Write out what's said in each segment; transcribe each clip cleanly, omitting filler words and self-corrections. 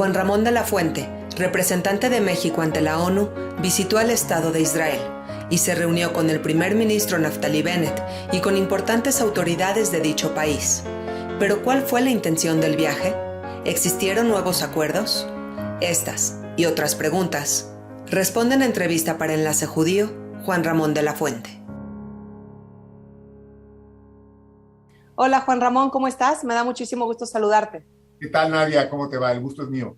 Juan Ramón de la Fuente, representante de México ante la ONU, visitó al Estado de Israel y se reunió con el primer ministro Naftali Bennett y con importantes autoridades de dicho país. ¿Pero cuál fue la intención del viaje? ¿Existieron nuevos acuerdos? Estas y otras preguntas responde en entrevista para Enlace Judío Juan Ramón de la Fuente. Hola Juan Ramón, ¿cómo estás? Me da muchísimo gusto saludarte. ¿Qué tal, Nadia? ¿Cómo te va? El gusto es mío.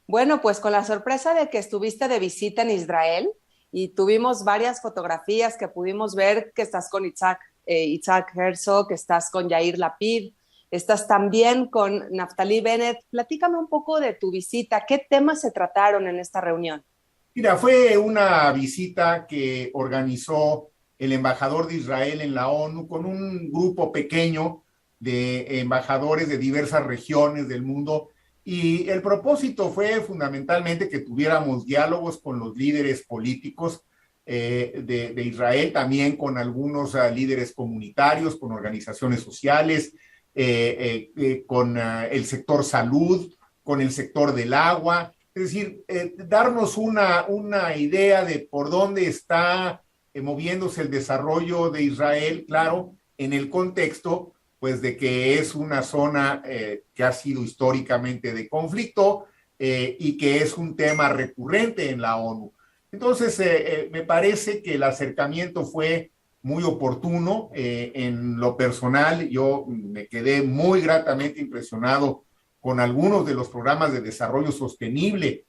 Bueno, pues con la sorpresa de que estuviste de visita en Israel y tuvimos varias fotografías que pudimos ver que estás con Itzhak Herzog, que estás con Yair Lapid, estás también con Naftali Bennett. Platícame un poco de tu visita. ¿Qué temas se trataron en esta reunión? Mira, fue una visita que organizó el embajador de Israel en la ONU con un grupo pequeño de embajadores de diversas regiones del mundo, y el propósito fue fundamentalmente que tuviéramos diálogos con los líderes políticos de Israel, también con algunos líderes comunitarios, con organizaciones sociales, con el sector salud, con el sector del agua, es decir, darnos una idea de por dónde está moviéndose el desarrollo de Israel, claro, en el contexto pues de que es una zona que ha sido históricamente de conflicto y que es un tema recurrente en la ONU. Entonces, me parece que el acercamiento fue muy oportuno. En lo personal, yo me quedé muy gratamente impresionado con algunos de los programas de desarrollo sostenible,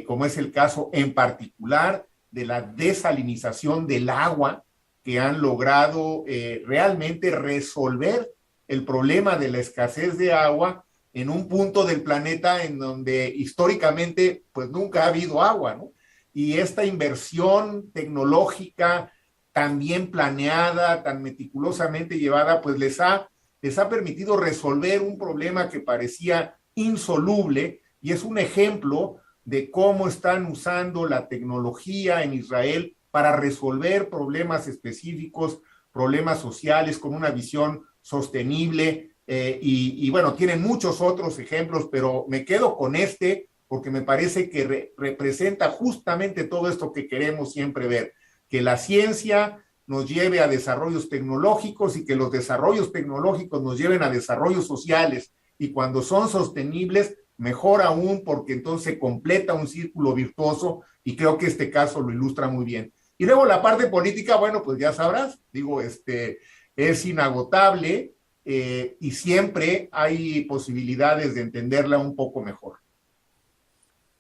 como es el caso en particular de la desalinización del agua, que han logrado realmente resolver el problema de la escasez de agua en un punto del planeta en donde históricamente pues nunca ha habido agua, ¿no? Y esta inversión tecnológica tan bien planeada, tan meticulosamente llevada, pues les ha permitido resolver un problema que parecía insoluble, y es un ejemplo de cómo están usando la tecnología en Israel para resolver problemas específicos, problemas sociales, con una visión sostenible, y bueno, tienen muchos otros ejemplos, pero me quedo con este porque me parece que representa justamente todo esto que queremos siempre ver, que la ciencia nos lleve a desarrollos tecnológicos y que los desarrollos tecnológicos nos lleven a desarrollos sociales, y cuando son sostenibles, mejor aún, porque entonces se completa un círculo virtuoso, y creo que este caso lo ilustra muy bien. Y luego la parte política, bueno, pues ya sabrás, digo, es inagotable, y siempre hay posibilidades de entenderla un poco mejor.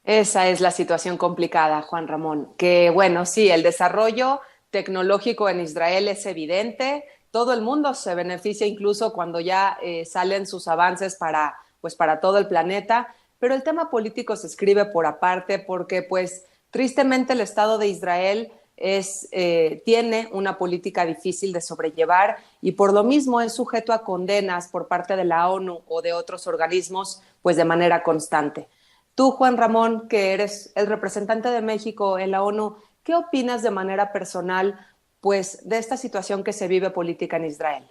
Esa es la situación complicada, Juan Ramón, que bueno, sí, el desarrollo tecnológico en Israel es evidente, todo el mundo se beneficia incluso cuando ya salen sus avances para todo el planeta, pero el tema político se escribe por aparte porque pues tristemente el Estado de Israel tiene una política difícil de sobrellevar y por lo mismo es sujeto a condenas por parte de la ONU o de otros organismos pues de manera constante. Tú, Juan Ramón, que eres el representante de México en la ONU, ¿qué opinas de manera personal pues de esta situación que se vive política en Israel?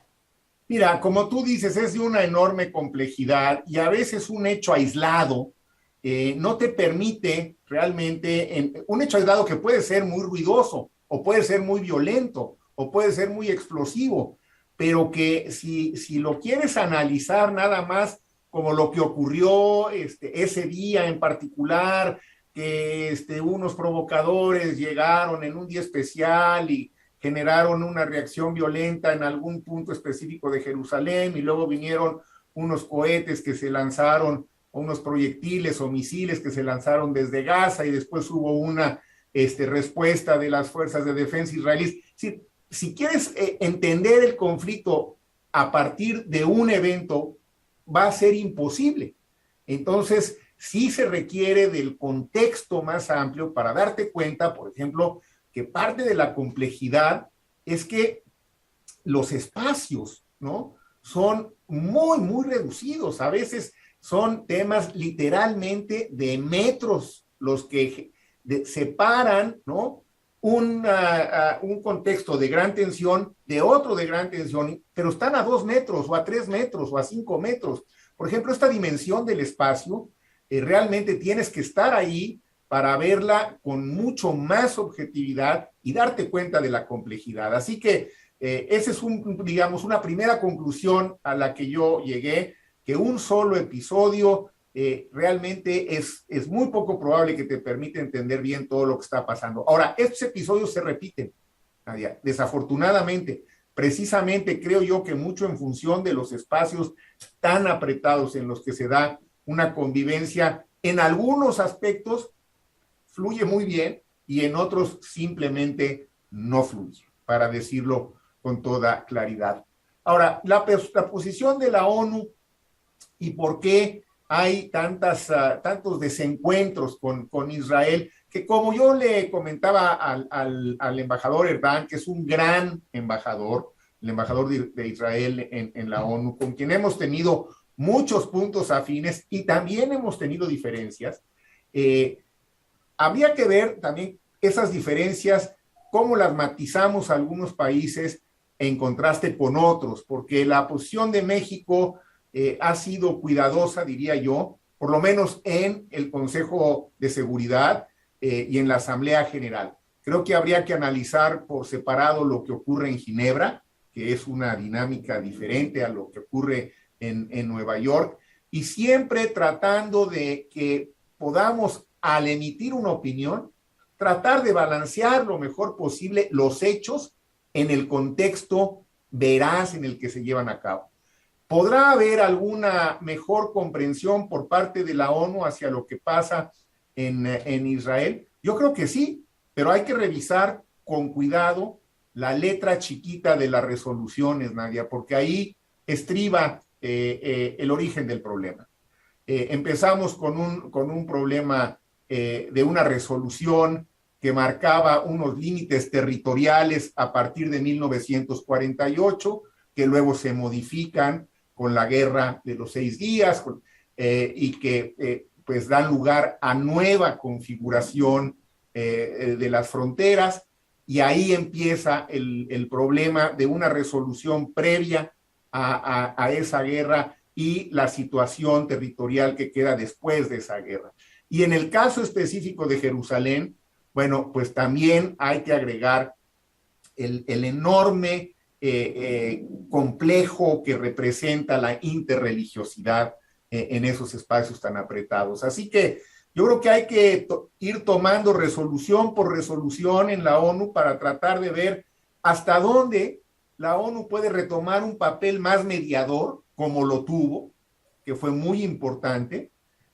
Mira, como tú dices, es de una enorme complejidad, y a veces un hecho aislado no te permite realmente, un hecho aislado que puede ser muy ruidoso, o puede ser muy violento, o puede ser muy explosivo, pero que si lo quieres analizar nada más como lo que ocurrió ese día en particular, que unos provocadores llegaron en un día especial y generaron una reacción violenta en algún punto específico de Jerusalén, y luego vinieron unos cohetes que se lanzaron, o unos proyectiles o misiles que se lanzaron desde Gaza, y después hubo una respuesta de las fuerzas de defensa israelíes. Si quieres entender el conflicto a partir de un evento, va a ser imposible. Entonces, sí se requiere del contexto más amplio para darte cuenta, por ejemplo, que parte de la complejidad es que los espacios, ¿no?, son muy, muy reducidos. A veces son temas literalmente de metros los que separan, ¿no?, un contexto de gran tensión de otro de gran tensión, pero están a 2 metros o a 3 metros o a 5 metros. Por ejemplo, esta dimensión del espacio realmente tienes que estar ahí para verla con mucho más objetividad y darte cuenta de la complejidad. Así que esa es, digamos, una primera conclusión a la que yo llegué, que un solo episodio realmente es muy poco probable que te permita entender bien todo lo que está pasando. Ahora, estos episodios se repiten, Nadia, desafortunadamente. Precisamente creo yo que mucho en función de los espacios tan apretados en los que se da una convivencia, en algunos aspectos fluye muy bien y en otros simplemente no fluye, para decirlo con toda claridad. Ahora, la posición de la ONU y por qué hay tantos desencuentros con Israel, que como yo le comentaba al embajador Erdán, que es un gran embajador, el embajador de Israel en la ONU, con quien hemos tenido muchos puntos afines y también hemos tenido diferencias, habría que ver también esas diferencias, cómo las matizamos algunos países en contraste con otros, porque la posición de México ha sido cuidadosa, diría yo, por lo menos en el Consejo de Seguridad y en la Asamblea General. Creo que habría que analizar por separado lo que ocurre en Ginebra, que es una dinámica diferente a lo que ocurre en Nueva York, y siempre tratando de que podamos, al emitir una opinión, tratar de balancear lo mejor posible los hechos en el contexto veraz en el que se llevan a cabo. ¿Podrá haber alguna mejor comprensión por parte de la ONU hacia lo que pasa en Israel? Yo creo que sí, pero hay que revisar con cuidado la letra chiquita de las resoluciones, Nadia, porque ahí estriba el origen del problema. Empezamos con un problema de una resolución que marcaba unos límites territoriales a partir de 1948, que luego se modifican con la guerra de los 6 días y que pues dan lugar a nueva configuración de las fronteras, y ahí empieza el problema de una resolución previa a esa guerra y la situación territorial que queda después de esa guerra. Y en el caso específico de Jerusalén, bueno, pues también hay que agregar el enorme complejo que representa la interreligiosidad en esos espacios tan apretados. Así que yo creo que hay que ir tomando resolución por resolución en la ONU para tratar de ver hasta dónde la ONU puede retomar un papel más mediador, como lo tuvo, que fue muy importante,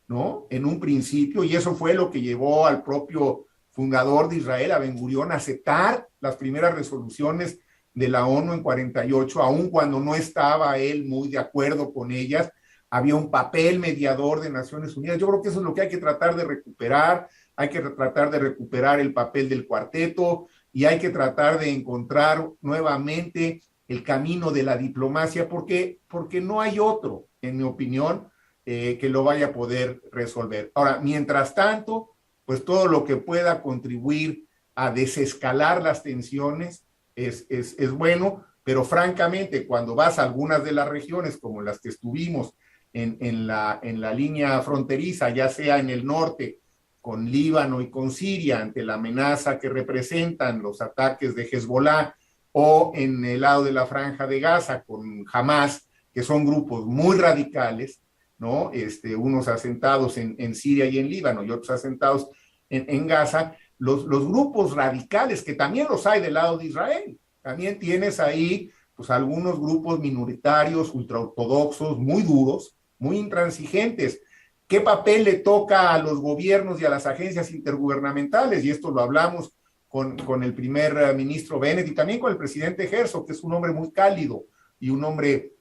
¿no? En un principio, y eso fue lo que llevó al propio fundador de Israel, a Ben-Gurión, a aceptar las primeras resoluciones de la ONU en 48, aun cuando no estaba él muy de acuerdo con ellas. Había un papel mediador de Naciones Unidas. Yo creo que eso es lo que hay que tratar de recuperar. Hay que tratar de recuperar el papel del cuarteto y hay que tratar de encontrar nuevamente el camino de la diplomacia, porque no hay otro, en mi opinión, que lo vaya a poder resolver. Ahora, mientras tanto, pues todo lo que pueda contribuir a desescalar las tensiones es bueno, pero francamente, cuando vas a algunas de las regiones, como las que estuvimos en la línea fronteriza, ya sea en el norte, con Líbano y con Siria, ante la amenaza que representan los ataques de Hezbollah, o en el lado de la Franja de Gaza, con Hamas, que son grupos muy radicales, ¿no? Unos asentados en Siria y en Líbano y otros asentados en Gaza, los grupos radicales, que también los hay del lado de Israel. También tienes ahí pues algunos grupos minoritarios, ultraortodoxos, muy duros, muy intransigentes. ¿Qué papel le toca a los gobiernos y a las agencias intergubernamentales? Y esto lo hablamos con el primer ministro Bennett y también con el presidente Herzog, que es un hombre muy cálido y un hombre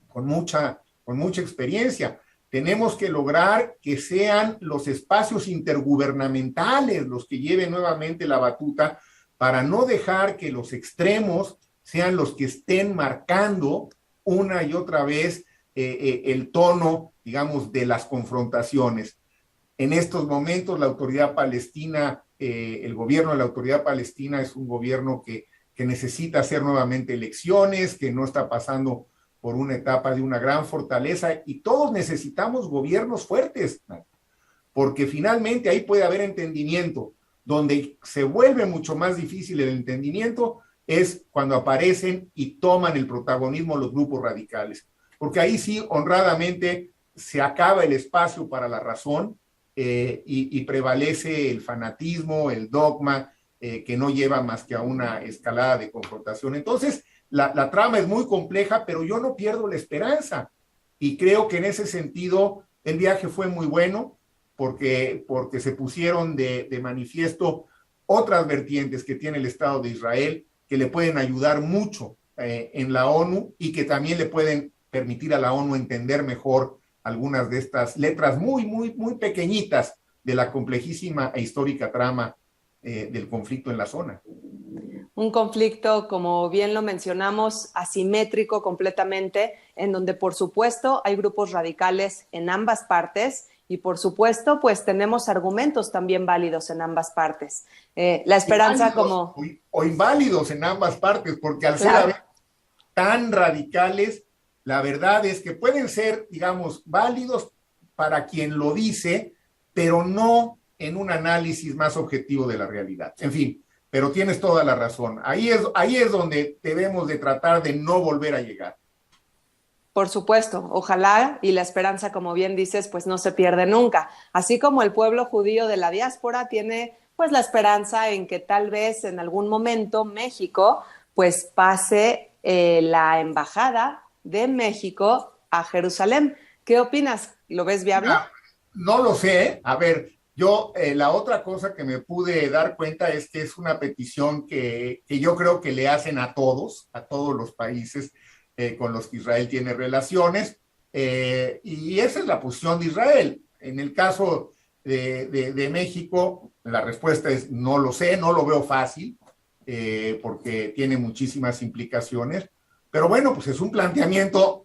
con mucha experiencia. Tenemos que lograr que sean los espacios intergubernamentales los que lleven nuevamente la batuta, para no dejar que los extremos sean los que estén marcando una y otra vez el tono, digamos, de las confrontaciones. En estos momentos la autoridad palestina, el gobierno de la autoridad palestina es un gobierno que necesita hacer nuevamente elecciones, que no está pasando por una etapa de una gran fortaleza, y todos necesitamos gobiernos fuertes, ¿no? porque finalmente ahí puede haber entendimiento. Donde se vuelve mucho más difícil el entendimiento es cuando aparecen y toman el protagonismo los grupos radicales, porque ahí sí, honradamente, se acaba el espacio para la razón y prevalece el fanatismo, el dogma, que no lleva más que a una escalada de confrontación. Entonces, la trama es muy compleja, pero yo no pierdo la esperanza y creo que en ese sentido el viaje fue muy bueno porque se pusieron de manifiesto otras vertientes que tiene el Estado de Israel que le pueden ayudar mucho en la ONU y que también le pueden permitir a la ONU entender mejor algunas de estas letras muy, muy, muy pequeñitas de la complejísima e histórica trama del conflicto en la zona. Un conflicto, como bien lo mencionamos, asimétrico completamente, en donde por supuesto hay grupos radicales en ambas partes y por supuesto pues tenemos argumentos también válidos en ambas partes. La esperanza como... O inválidos en ambas partes, porque al ser a veces tan radicales, la verdad es que pueden ser, digamos, válidos para quien lo dice, pero no en un análisis más objetivo de la realidad. En fin, pero tienes toda la razón. Ahí es donde debemos de tratar de no volver a llegar. Por supuesto, ojalá, y la esperanza, como bien dices, pues no se pierde nunca. Así como el pueblo judío de la diáspora tiene pues la esperanza en que tal vez en algún momento México pues pase la embajada de México a Jerusalén. ¿Qué opinas? ¿Lo ves viable? No lo sé. A ver, yo la otra cosa que me pude dar cuenta es que es una petición que yo creo que le hacen a todos los países con los que Israel tiene relaciones, y esa es la posición de Israel. En el caso de México, la respuesta es no lo sé, no lo veo fácil, porque tiene muchísimas implicaciones, pero bueno, pues es un planteamiento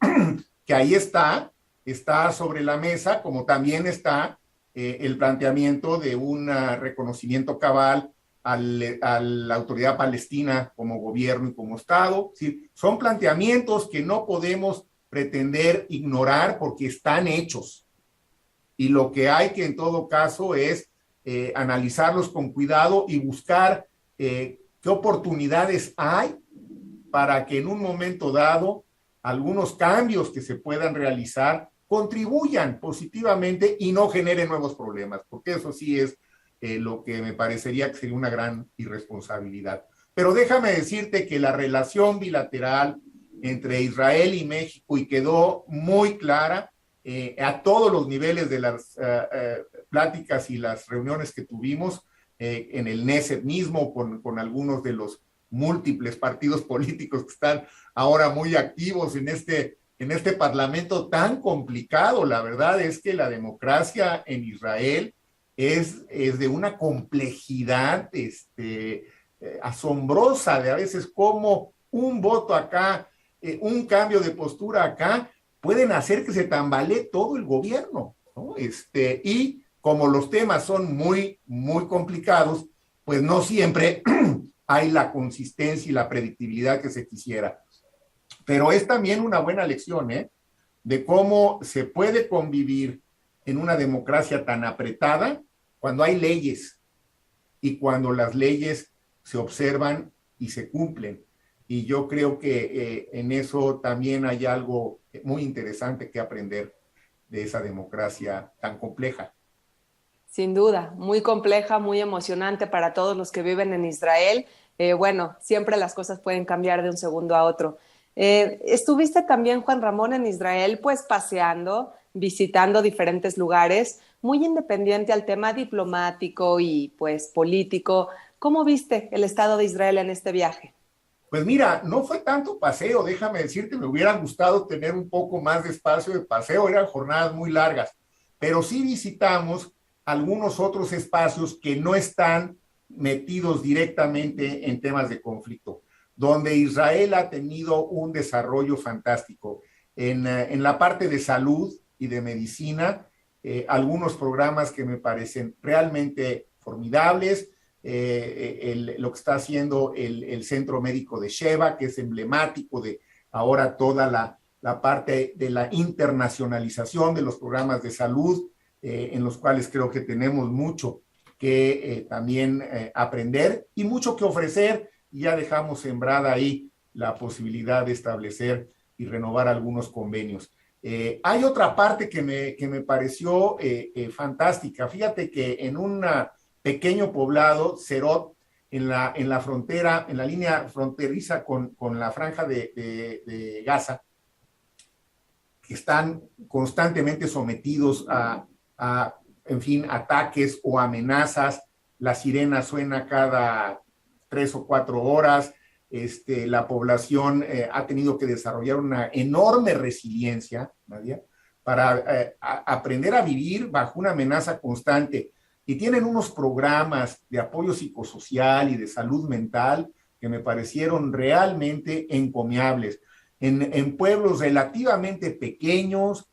que ahí está sobre la mesa, como también está el planteamiento de un reconocimiento cabal a la autoridad palestina como gobierno y como Estado. ¿Sí? Son planteamientos que no podemos pretender ignorar porque están hechos. Y lo que hay que en todo caso es analizarlos con cuidado y buscar qué oportunidades hay para que en un momento dado algunos cambios que se puedan realizar contribuyan positivamente y no generen nuevos problemas, porque eso sí es lo que me parecería que sería una gran irresponsabilidad. Pero déjame decirte que la relación bilateral entre Israel y México, y quedó muy clara a todos los niveles de las pláticas y las reuniones que tuvimos en el Knesset mismo, con algunos de los múltiples partidos políticos que están ahora muy activos en este parlamento tan complicado. La verdad es que la democracia en Israel es de una complejidad asombrosa, de a veces como un voto acá, un cambio de postura acá, pueden hacer que se tambalee todo el gobierno, ¿no? Y como los temas son muy, muy complicados, pues no siempre hay la consistencia y la predictibilidad que se quisiera. Pero es también una buena lección, de cómo se puede convivir en una democracia tan apretada cuando hay leyes y cuando las leyes se observan y se cumplen. Y yo creo que en eso también hay algo muy interesante que aprender de esa democracia tan compleja. Sin duda, muy compleja, muy emocionante para todos los que viven en Israel. Bueno, siempre las cosas pueden cambiar de un segundo a otro. Estuviste también, Juan Ramón, en Israel, pues paseando, visitando diferentes lugares, muy independiente al tema diplomático y pues político. ¿Cómo viste el Estado de Israel en este viaje? Pues mira, no fue tanto paseo, déjame decirte, me hubiera gustado tener un poco más de espacio de paseo, eran jornadas muy largas, pero sí visitamos algunos otros espacios que no están metidos directamente en temas de conflicto, donde Israel ha tenido un desarrollo fantástico. En la parte de salud y de medicina, algunos programas que me parecen realmente formidables, lo que está haciendo el Centro Médico de Sheba, que es emblemático de ahora toda la parte de la internacionalización de los programas de salud, en los cuales creo que tenemos mucho que también aprender y mucho que ofrecer, y ya dejamos sembrada ahí la posibilidad de establecer y renovar algunos convenios. Hay otra parte que me pareció fantástica. Fíjate que en un pequeño poblado, Serot, en la frontera, en la línea fronteriza con la franja de Gaza, que están constantemente sometidos en fin, ataques o amenazas. La sirena suena cada 3 o 4 horas. La población ha tenido que desarrollar una enorme resiliencia, Nadia, para aprender a vivir bajo una amenaza constante. Y tienen unos programas de apoyo psicosocial y de salud mental que me parecieron realmente encomiables. En pueblos relativamente pequeños,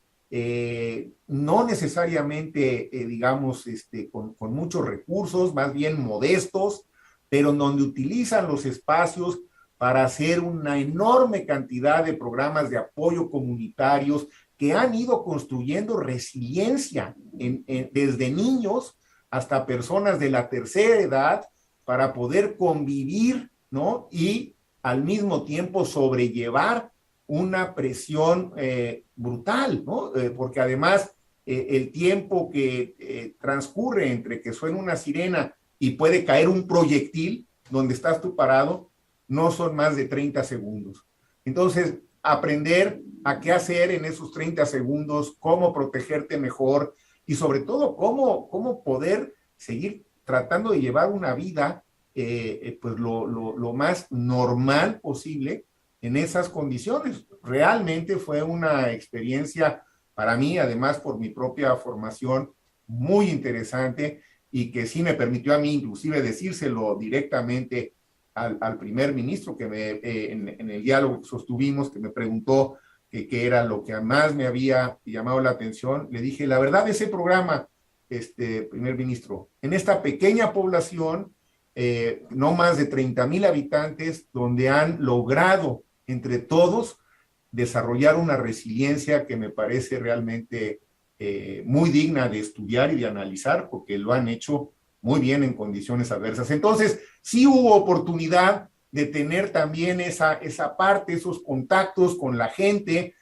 no necesariamente, digamos, con muchos recursos, más bien modestos, pero en donde utilizan los espacios para hacer una enorme cantidad de programas de apoyo comunitarios que han ido construyendo resiliencia desde niños hasta personas de la tercera edad para poder convivir, ¿no? Y al mismo tiempo sobrellevar una presión brutal, ¿no? Porque además el tiempo que transcurre entre que suena una sirena y puede caer un proyectil donde estás tú parado, no son más de 30 segundos. Entonces, aprender a qué hacer en esos 30 segundos, cómo protegerte mejor y sobre todo cómo poder seguir tratando de llevar una vida pues lo más normal posible en esas condiciones. Realmente fue una experiencia para mí, además por mi propia formación, muy interesante y que sí me permitió a mí inclusive decírselo directamente al primer ministro que en el diálogo que sostuvimos, que me preguntó qué era lo que más me había llamado la atención. Le dije, la verdad, ese programa, primer ministro, en esta pequeña población, no más de 30,000 habitantes, donde han logrado entre todos desarrollar una resiliencia que me parece realmente muy digna de estudiar y de analizar, porque lo han hecho muy bien en condiciones adversas. Entonces, sí hubo oportunidad de tener también esa parte, esos contactos con la gente,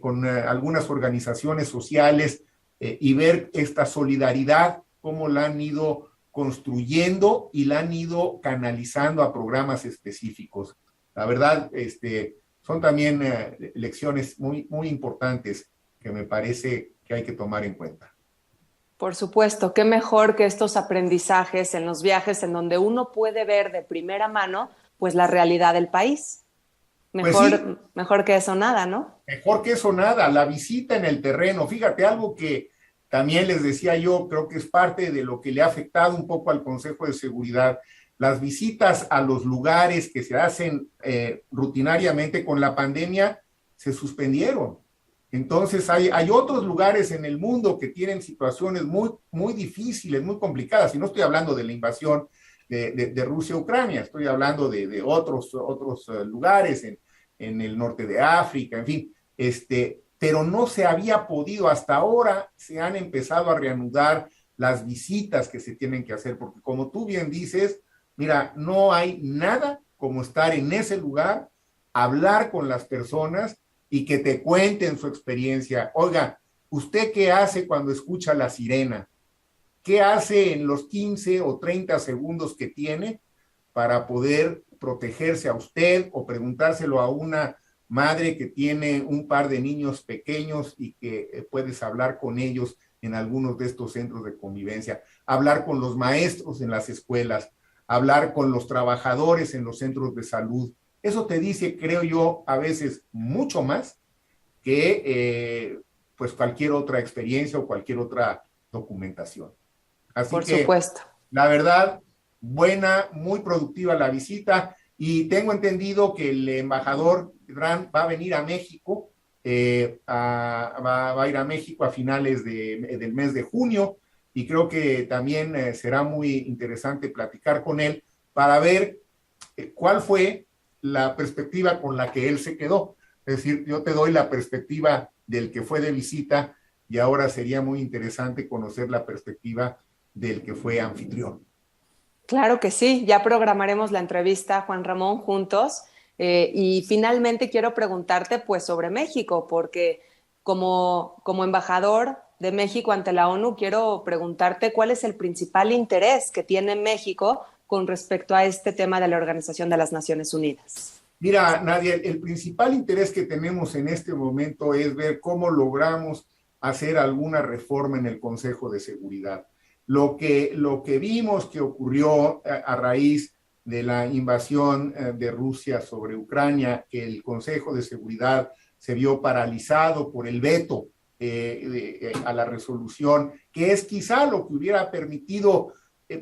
con algunas organizaciones sociales, y ver esta solidaridad, cómo la han ido construyendo y la han ido canalizando a programas específicos. La verdad, son también lecciones muy, muy importantes que me parece que hay que tomar en cuenta. Por supuesto, qué mejor que estos aprendizajes en los viajes en donde uno puede ver de primera mano pues la realidad del país. Pues sí, Mejor que eso nada, ¿no? mejor que eso nada, la visita en el terreno. Fíjate, algo que también les decía yo, creo que es parte de lo que le ha afectado un poco al Consejo de Seguridad. Las visitas a los lugares que se hacen rutinariamente con la pandemia se suspendieron. Entonces hay otros lugares en el mundo que tienen situaciones muy, muy difíciles, muy complicadas. Y no estoy hablando de la invasión de Rusia a Ucrania, estoy hablando de otros lugares en el norte de África, en fin. Pero no se había podido, hasta ahora se han empezado a reanudar las visitas que se tienen que hacer, porque como tú bien dices, mira, no hay nada como estar en ese lugar, hablar con las personas y que te cuenten su experiencia. Oiga, ¿usted qué hace cuando escucha la sirena? ¿Qué hace en los 15 o 30 segundos que tiene para poder protegerse a usted o preguntárselo a una madre que tiene un par de niños pequeños y que puedes hablar con ellos en algunos de estos centros de convivencia, hablar con los maestros en las escuelas, hablar con los trabajadores en los centros de salud? Eso te dice, creo yo, a veces mucho más que pues cualquier otra experiencia o cualquier otra documentación. Así Por que, supuesto. la verdad, buena, muy productiva la visita, y tengo entendido que el embajador Gran va a venir a México, va a ir a México a finales del mes de junio, y creo que también será muy interesante platicar con él para ver cuál fue la perspectiva con la que él se quedó. Es decir, yo te doy la perspectiva del que fue de visita y ahora sería muy interesante conocer la perspectiva del que fue anfitrión. Claro que sí, ya programaremos la entrevista, Juan Ramón, juntos. Y finalmente quiero preguntarte pues sobre México, porque como embajador de México ante la ONU, quiero preguntarte cuál es el principal interés que tiene México con respecto a este tema de la Organización de las Naciones Unidas. Mira, Nadia, el principal interés que tenemos en este momento es ver cómo logramos hacer alguna reforma en el Consejo de Seguridad. Lo que vimos que ocurrió a raíz de la invasión de Rusia sobre Ucrania, que el Consejo de Seguridad se vio paralizado por el veto a la resolución, que es quizá lo que hubiera permitido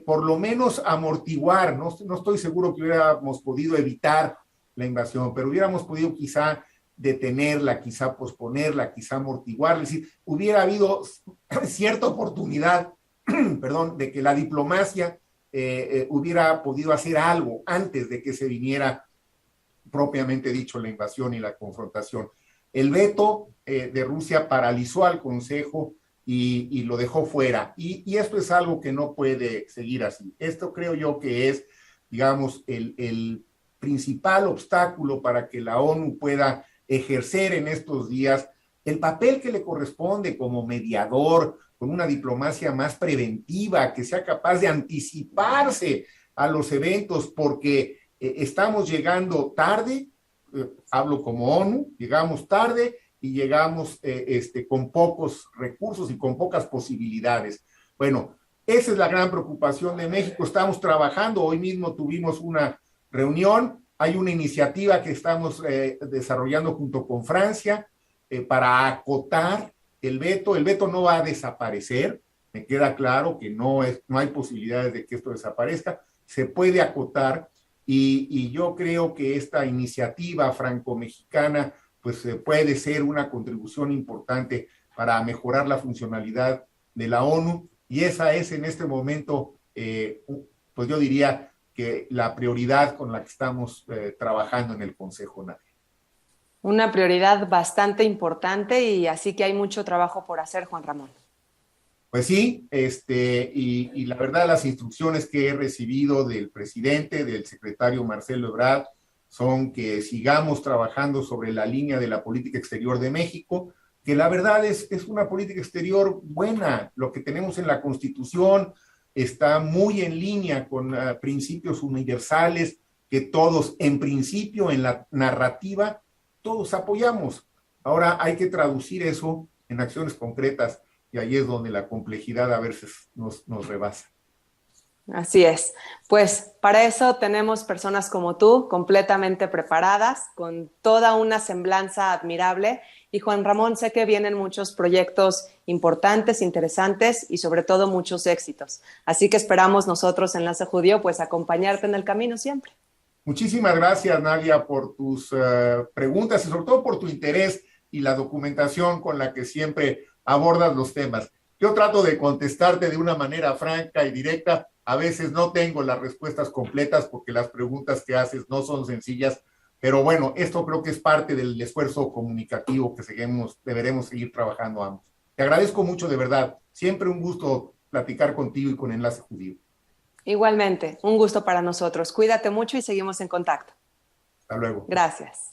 por lo menos amortiguar, no estoy seguro que hubiéramos podido evitar la invasión, pero hubiéramos podido quizá detenerla, quizá posponerla, quizá amortiguarla, es decir, hubiera habido cierta oportunidad, perdón, de que la diplomacia hubiera podido hacer algo antes de que se viniera propiamente dicho la invasión y la confrontación. El veto de Rusia paralizó al Consejo y lo dejó fuera. Y esto es algo que no puede seguir así. Esto creo yo que es, digamos, el principal obstáculo para que la ONU pueda ejercer en estos días el papel que le corresponde como mediador, con una diplomacia más preventiva, que sea capaz de anticiparse a los eventos, porque estamos llegando tarde, hablo como ONU, llegamos tarde y llegamos con pocos recursos y con pocas posibilidades. Bueno, esa es la gran preocupación de México. Estamos trabajando, hoy mismo tuvimos una reunión, hay una iniciativa que estamos desarrollando junto con Francia para acotar el veto. El veto no va a desaparecer, me queda claro que no hay posibilidades de que esto desaparezca, se puede acotar y yo creo que esta iniciativa franco-mexicana pues puede ser una contribución importante para mejorar la funcionalidad de la ONU y esa es en este momento, pues yo diría que la prioridad con la que estamos trabajando en el Consejo Nacional. Una prioridad bastante importante y así que hay mucho trabajo por hacer, Juan Ramón. Pues sí, y la verdad las instrucciones que he recibido del presidente, del secretario Marcelo Ebrard, son que sigamos trabajando sobre la línea de la política exterior de México, que la verdad es una política exterior buena. Lo que tenemos en la Constitución está muy en línea con principios universales que todos, en principio, en la narrativa, todos apoyamos. Ahora hay que traducir eso en acciones concretas y ahí es donde la complejidad a veces nos rebasa. Así es. Pues para eso tenemos personas como tú, completamente preparadas, con toda una semblanza admirable. Y Juan Ramón, sé que vienen muchos proyectos importantes, interesantes y sobre todo muchos éxitos. Así que esperamos nosotros, Enlace Judío, pues acompañarte en el camino siempre. Muchísimas gracias, Nadia, por tus preguntas y sobre todo por tu interés y la documentación con la que siempre abordas los temas. Yo trato de contestarte de una manera franca y directa. A veces no tengo las respuestas completas porque las preguntas que haces no son sencillas, pero bueno, esto creo que es parte del esfuerzo comunicativo que deberemos seguir trabajando ambos. Te agradezco mucho, de verdad. Siempre un gusto platicar contigo y con Enlace Judío. Igualmente, un gusto para nosotros. Cuídate mucho y seguimos en contacto. Hasta luego. Gracias.